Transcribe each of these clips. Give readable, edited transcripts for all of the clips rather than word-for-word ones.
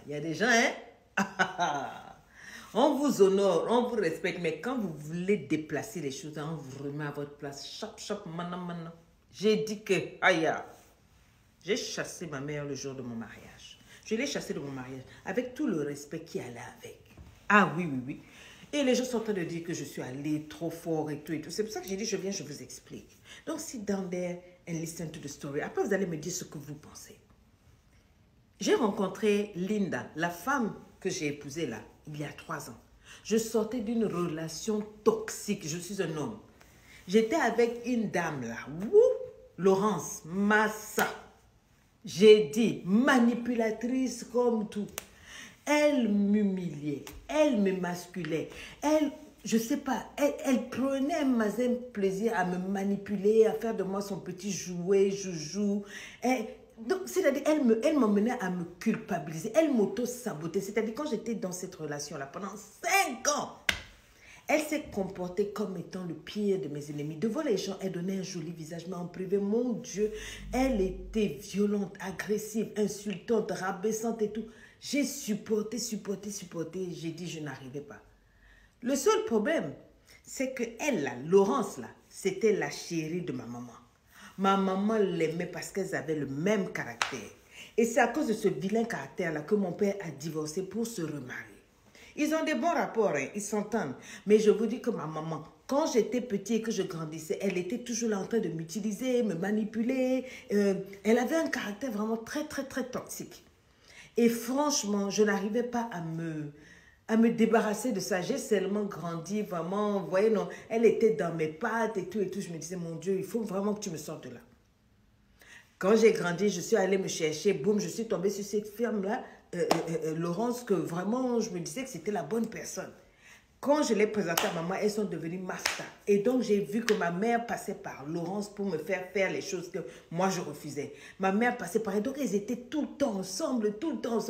Il y a des gens, hein? On vous honore, on vous respecte, mais quand vous voulez déplacer les choses, on vous remet à votre place. Chop, chop, mana. J'ai dit que, aïe, j'ai chassé ma mère le jour de mon mariage. Je l'ai chassée de mon mariage, avec tout le respect qui allait avec. Ah oui. Et les gens sont en train de dire que je suis allée trop fort et tout et tout. C'est pour ça que j'ai dit, je viens, je vous explique. Donc, sit down there and listen to the story. Après, vous allez me dire ce que vous pensez. J'ai rencontré Linda, la femme que j'ai épousée là, il y a 3 ans. Je sortais d'une relation toxique. Je suis un homme. J'étais avec une dame là. Laurence Massa. J'ai dit, manipulatrice comme tout. Elle m'humiliait. Elle me masculait. Je sais pas, elle prenait un plaisir à me manipuler, à faire de moi son petit jouet, joujou. Donc, c'est-à-dire, elle m'emmenait à me culpabiliser. Elle m'auto-sabotait. C'est-à-dire, quand j'étais dans cette relation-là, pendant 5 ans, elle s'est comportée comme étant le pire de mes ennemis. Devant les gens, elle donnait un joli visage, mais en privé, mon Dieu, elle était violente, agressive, insultante, rabaissante et tout. J'ai supporté. J'ai dit, je n'arrivais pas. Le seul problème, c'est que elle, là, Laurence, là, c'était la chérie de ma maman. Ma maman l'aimait parce qu'elles avaient le même caractère. Et c'est à cause de ce vilain caractère-là que mon père a divorcé pour se remarier. Ils ont des bons rapports, hein, ils s'entendent. Mais je vous dis que ma maman, quand j'étais petit et que je grandissais, elle était toujours là en train de m'utiliser, me manipuler. Elle avait un caractère vraiment très toxique. Et franchement, je n'arrivais pas à me débarrasser de ça. J'ai seulement grandi, vraiment, vous voyez, non, elle était dans mes pattes et tout. Je me disais, mon Dieu, il faut vraiment que tu me sortes de là. Quand j'ai grandi, je suis allée me chercher, boum, je suis tombée sur cette femme-là, Laurence, que vraiment, je me disais que c'était la bonne personne. Quand je l'ai présentée à maman, elles sont devenues master. Et donc, j'ai vu que ma mère passait par Laurence pour me faire les choses que moi, je refusais. Ma mère passait par elle. Donc, elles étaient tout le temps ensemble.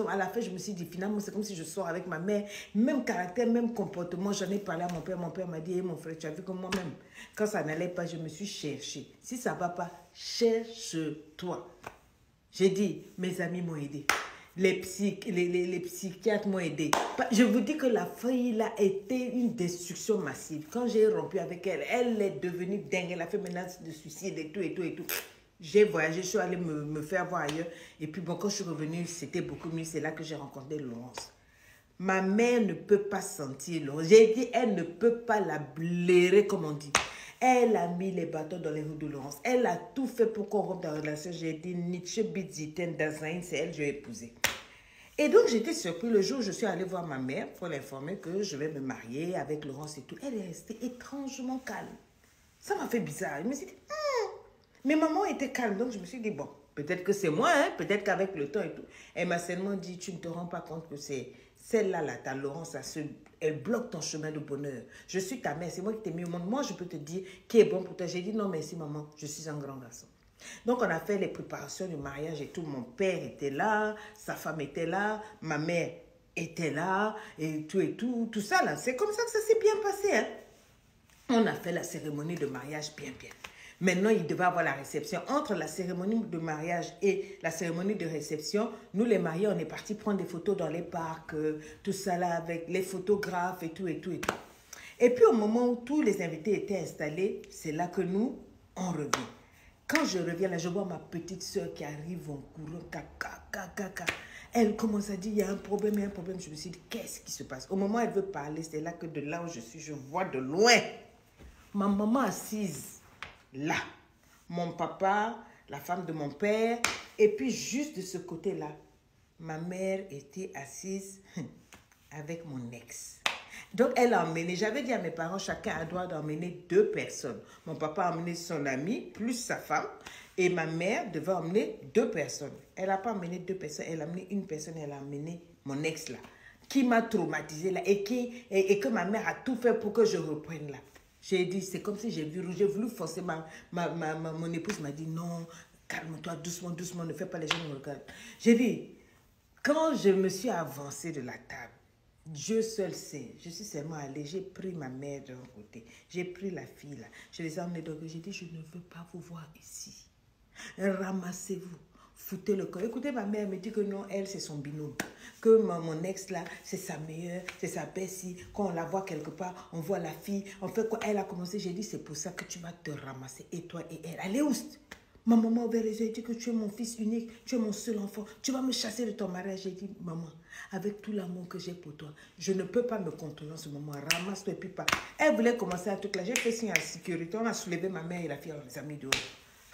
À la fin, je me suis dit, finalement, c'est comme si je sors avec ma mère. Même caractère, même comportement. J'en ai parlé à mon père. Mon père m'a dit, hey, mon frère, tu as vu que moi-même, quand ça n'allait pas, je me suis cherchée. Si ça ne va pas, cherche-toi. J'ai dit, mes amis m'ont aidé. Les psychiatres m'ont aidé. Je vous dis que la fille là était une destruction massive. Quand j'ai rompu avec elle, elle est devenue dingue. Elle a fait menace de suicide et tout. J'ai voyagé, je suis allée me faire voir ailleurs. Et puis bon, quand je suis revenue, c'était beaucoup mieux. C'est là que j'ai rencontré Laurence. Ma mère ne peut pas sentir Laurence. J'ai dit, elle ne peut pas la blairer comme on dit. Elle a mis les bâtons dans les roues de Laurence. Elle a tout fait pour qu'on rompe dans la relation. J'ai dit, Nietzsche, Bidziten, Dazaïn, c'est elle que je vais épouser. Et donc, j'étais surpris le jour où je suis allée voir ma mère pour l'informer que je vais me marier avec Laurence et tout. Elle est restée étrangement calme. Ça m'a fait bizarre. Je me suis dit, mais maman était calme. Donc, je me suis dit, bon, peut-être que c'est moi, hein? Peut-être qu'avec le temps et tout. Elle m'a seulement dit, tu ne te rends pas compte que c'est celle-là, ta Laurence, elle bloque ton chemin de bonheur. Je suis ta mère, c'est moi qui t'ai mis au monde. Moi, je peux te dire qui est bon pour toi. J'ai dit, non, merci maman, je suis un grand garçon. Donc, on a fait les préparations du mariage et tout. Mon père était là, sa femme était là, ma mère était là, et tout. Tout ça, là, c'est comme ça que ça s'est bien passé, hein. On a fait la cérémonie de mariage bien. Maintenant, il devait avoir la réception. Entre la cérémonie de mariage et la cérémonie de réception, nous, les mariés, on est partis prendre des photos dans les parcs, tout ça là, avec les photographes et tout. Et puis, au moment où tous les invités étaient installés, c'est là que nous, on revient. Quand je reviens là, je vois ma petite soeur qui arrive en courant, Elle commence à dire, il y a un problème. Je me suis dit, qu'est-ce qui se passe? Au moment où elle veut parler, c'est là que de là où je suis, je vois de loin ma maman assise là, mon papa, la femme de mon père, et puis juste de ce côté-là, ma mère était assise avec mon ex. Donc, elle a emmené, j'avais dit à mes parents, chacun a le droit d'emmener 2 personnes. Mon papa a emmené son ami, plus sa femme, et ma mère devait emmener 2 personnes. Elle n'a pas emmené 2 personnes, elle a emmené une personne, elle a emmené mon ex là, qui m'a traumatisée là, et que ma mère a tout fait pour que je reprenne là. J'ai dit, c'est comme si j'ai voulu forcer mon épouse m'a dit, non, calme-toi, doucement, ne fais pas les gens me regardent. J'ai dit, quand je me suis avancée de la table, Dieu seul sait, je suis seulement allée, j'ai pris ma mère d'un côté, j'ai pris la fille là, je les ai emmenés donc j'ai dit, je ne veux pas vous voir ici. Ramassez-vous, foutez le corps. Écoutez, ma mère me dit que non, elle, c'est son binôme. que mon ex là, c'est sa meilleure, c'est sa belle-ci. Quand on la voit quelque part, on voit la fille, on fait quoi? Elle a commencé, j'ai dit, c'est pour ça que tu vas te ramasser, et toi et elle. Allez, oust! Ma maman a ouvert les yeux et dit que tu es mon fils unique, tu es mon seul enfant, tu vas me chasser de ton mariage. J'ai dit, maman, avec tout l'amour que j'ai pour toi, je ne peux pas me contrôler en ce moment, ramasse-toi et puis pas. Elle voulait commencer un truc là, j'ai fait signe à la sécurité, on a soulevé ma mère et la fille, on les a mis dehors.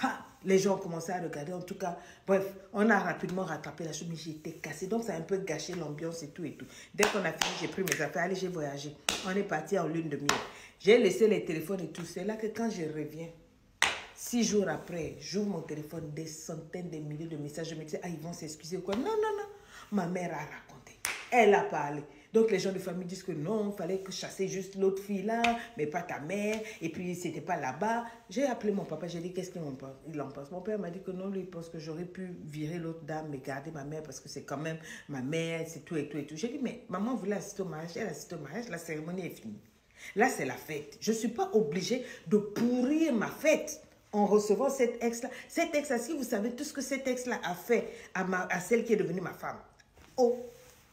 Ha! Les gens ont commencé à regarder, en tout cas, bref, on a rapidement rattrapé la chose, mais j'étais cassée, donc ça a un peu gâché l'ambiance et tout et tout. Dès qu'on a fini, j'ai pris mes affaires, allez, j'ai voyagé. On est parti en lune de miel. J'ai laissé les téléphones et tout, c'est là que quand je reviens, 6 jours après, j'ouvre mon téléphone, des centaines, des milliers de messages. Je me disais, ah, ils vont s'excuser ou quoi? Non, non, non. Ma mère a raconté. Elle a parlé. Donc, les gens de famille disent que non, il fallait que chasser juste l'autre fille là, mais pas ta mère. Et puis, c'était pas là-bas. J'ai appelé mon papa, j'ai dit, qu'est-ce qu'il en pense? Mon père m'a dit que non, lui, il pense que j'aurais pu virer l'autre dame, mais garder ma mère parce que c'est quand même ma mère, c'est tout et tout et tout. J'ai dit, mais maman voulait assister au mariage, elle assiste au mariage, la cérémonie est finie. Là, c'est la fête. Je ne suis pas obligée de pourrir ma fête en recevant cet ex-là. Cet ex-là, si vous savez tout ce que cet ex-là a fait à celle qui est devenue ma femme. Oh,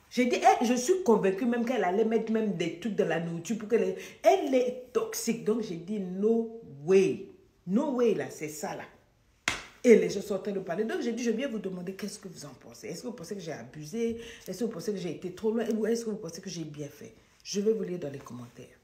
j'ai dit, je suis convaincue même qu'elle allait mettre même des trucs dans la nourriture pour qu'elle... Elle est toxique. Donc, j'ai dit, no way. No way, là, c'est ça, là. Et les gens sont en train de parler. Donc, j'ai dit, je viens vous demander qu'est-ce que vous en pensez. Est-ce que vous pensez que j'ai abusé? Est-ce que vous pensez que j'ai été trop loin? Ou est-ce que vous pensez que j'ai bien fait? Je vais vous lire dans les commentaires.